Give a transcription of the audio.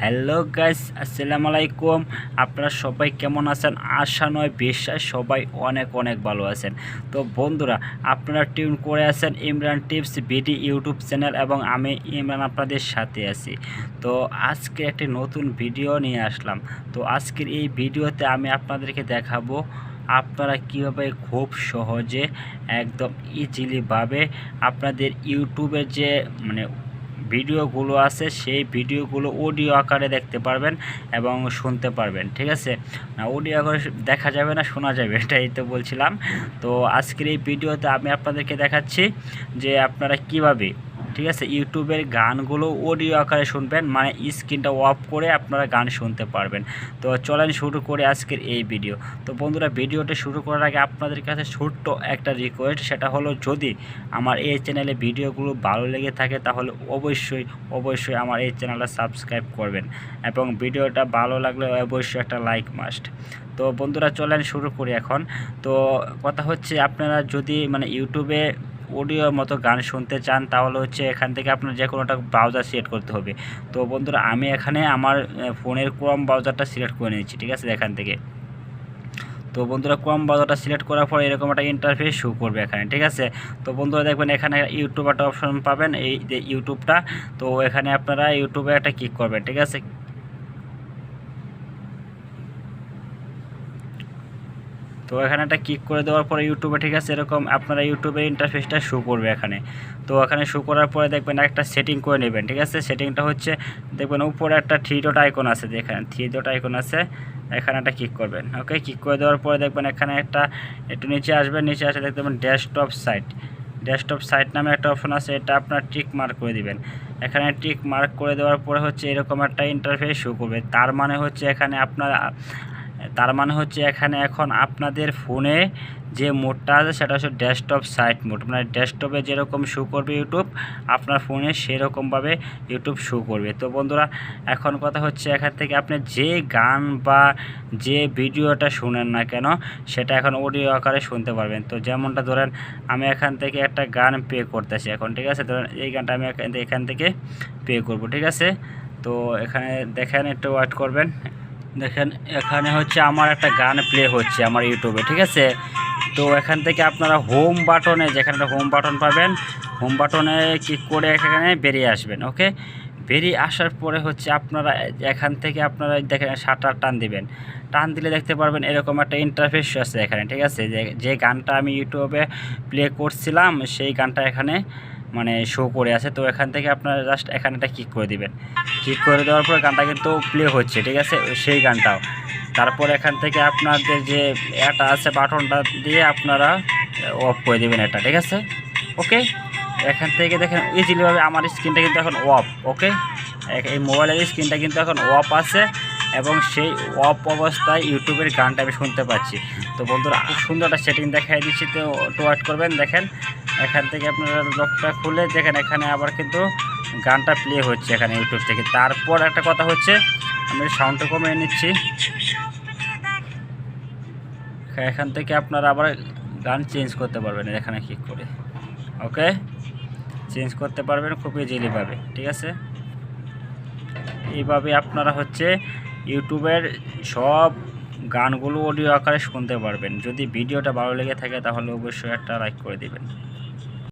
Hello guys, আসসালামু আলাইকুম। আপনারা সবাই কেমন আছেন? আশা নয় বিশ্বাস সবাই অনেক অনেক ভালো আছেন। তো বন্ধুরা, আপনারা টিউন করে আছেন Imran tips BD YouTube channel এবং আমি ইমরান আপনাদের সাথে আছি। তো আজকে একটি নতুন ভিডিও নিয়ে আসলাম। তো আজকের এই ভিডিওতে আমি আপনাদেরকে দেখাবো আপনারা কীভাবে খুব সহজে একদম ইজিলিভাবে আপনাদের ইউটিউবের যে ভিডিওগুলো আছে সেই ভিডিওগুলো অডিও আকারে দেখতে পারবেন এবং শুনতে পারবেন। ঠিক আছে, অডিও আকারে দেখা যাবে না, শোনা যাবে, এটাই তো বলছিলাম। তো আজকের এই ভিডিওতে আমি আপনাদেরকে দেখাচ্ছি যে আপনারা কিভাবে, ঠিক আছে, ইউটিউবের গানগুলো অডিও আকারে শুনবেন, মানে স্ক্রিনটা অফ করে আপনারা গান শুনতে পারবেন। তো চলেন শুরু করে আজকের এই ভিডিও। তো বন্ধুরা, ভিডিওটা শুরু করার আগে আপনাদের কাছে ছোট্ট একটা রিকোয়েস্ট, সেটা হলো যদি আমার এই চ্যানেলে ভিডিওগুলো ভালো লেগে থাকে তাহলে অবশ্যই আমার এই চ্যানেলটা সাবস্ক্রাইব করবেন এবং ভিডিওটা ভালো লাগলে অবশ্যই একটা লাইক মাস্ট। তো বন্ধুরা, চলেন শুরু করি এখন। তো কথা হচ্ছে, আপনারা যদি ইউটিউবে অডিওর মতো গান শুনতে চান তাহলে এখান থেকে আপনার যে কোনো একটা ব্রাউজার সিলেক্ট করতে হবে। তো বন্ধুরা, আমি এখানে আমার ফোনের ক্রোম ব্রাউজারটা সিলেক্ট করে নিয়েছি। ঠিক আছে, এখান থেকে। তো বন্ধুরা, ক্রোম ব্রাউজারটা সিলেক্ট করার পর এরকম একটা ইন্টারফেস শো করবে এখানে। ঠিক আছে, তো বন্ধুরা দেখবেন এখানে ইউটিউব একটা অপশন পাবেন, এই যে ইউটিউবটা। তো এখানে আপনারা ইউটিউবে একটা ক্লিক করবেন। ঠিক আছে, তো এখানে একটা ক্লিক করে দেওয়ার পরে ইউটিউবে, ঠিক আছে, এরকম আপনারা ইউটিউবের ইন্টারফেসটা শো করবে এখানে। তো এখানে শো করার পরে দেখবেন একটা সেটিং করে নেবেন। ঠিক আছে, সেটিংটা হচ্ছে দেখবেন উপরে একটা থ্রি ডট আইকন আছে, যেখানে থ্রি ডট আইকন আছে এখানে একটা ক্লিক করবেন। ওকে, ক্লিক করে দেওয়ার পরে দেখবেন এখানে একটা একটু নিচে আসবেন, নিচে আসে দেখতে পাবেন ডেস্কটপ সাইট নামে একটা অপশন আছে, এটা আপনার টিক মার্ক করে দিবেন। এখানে টিক মার্ক করে দেওয়ার পরে এরকম একটা ইন্টারফেস শো করবে। তার মানে এখানে এখন আপনাদের ফোনে যে মোডটা আছে সেটা হচ্ছে ডেস্কটপ সাইট মোড, মানে ডেস্কটপে যেরকম শো করবে ইউটিউব, আপনার ফোনে সেরকমভাবে ইউটিউব শো করবে। তো বন্ধুরা, এখন কথা হচ্ছে, এখান থেকে আপনি যে গান বা যে ভিডিওটা শুনেন না কেন সেটা এখন অডিও আকারে শুনতে পারবেন। তো যেমনটা ধরেন আমি এখান থেকে একটা গান প্লে করতেছি এখন। ঠিক আছে, ধরেন এই গানটা আমি এখান থেকে প্লে করব। ঠিক আছে, তো এখানে দেখেন, একটু ওয়েট করবেন। দেখেন এখানে আমার একটা গান প্লে হচ্ছে আমার ইউটিউবে। ঠিক আছে, তো এখান থেকে আপনারা হোম বাটনে, যেখানে হোম বাটন পাবেন, হোম বাটনে ক্লিক করে এখানে বেরিয়ে আসবেন। ওকে, বেরিয়ে আসার পরে আপনারা এখান থেকে আপনারা দেখেন শাটার টান দিবেন। টান দিলে দেখতে পারবেন এরকম একটা ইন্টারফেস আছে এখানে। ঠিক আছে, যে গানটা আমি ইউটিউবে প্লে করছিলাম সেই গানটা এখানে শো করে আছে। তো এখান থেকে আপনারা জাস্ট এখানে একটা ক্লিক করে দিবেন। ক্লিক করে দেওয়ার পর গানটা কিন্তু প্লে হচ্ছে। ঠিক আছে, সেই গানটাও। তারপর এখান থেকে আপনাদের যে এটা আছে বাটনটা দিয়ে আপনারা অফ করে দেবেন এটা। ঠিক আছে, ওকে। এখান থেকে দেখেন ইজিলিভাবে আমার স্ক্রিনটা কিন্তু এখন অফ। ওকে, এই মোবাইলের স্ক্রিনটা কিন্তু এখন অফ আছে এবং সেই অফ অবস্থায় ইউটিউবের গানটা আমি শুনতে পাচ্ছি। তো বন্ধুরা, খুব সুন্দর একটা সেটিং দেখাই দিচ্ছি, তো ওয়েট করবেন। দেখেন এখান থেকে আপনারা লকটা খুলে দেখেন এখানে আবার কিন্তু গানটা প্লে হচ্ছে এখানে ইউটিউব থেকে। তারপর একটা কথা হচ্ছে, আমি সাউন্ডটা কমিয়ে নিচ্ছি। এখান থেকে আপনারা আবার গান চেঞ্জ করতে পারবেন এখানে ক্লিক করে। ওকে, চেঞ্জ করতে পারবেন খুব ইজিলিভাবে। ঠিক আছে, এইভাবে আপনারা ইউটিউবের সব গানগুলো অডিও আকারে শুনতে পারবেন। যদি ভিডিওটা ভালো লেগে থাকে তাহলে অবশ্যই একটা লাইক করে দিবেন।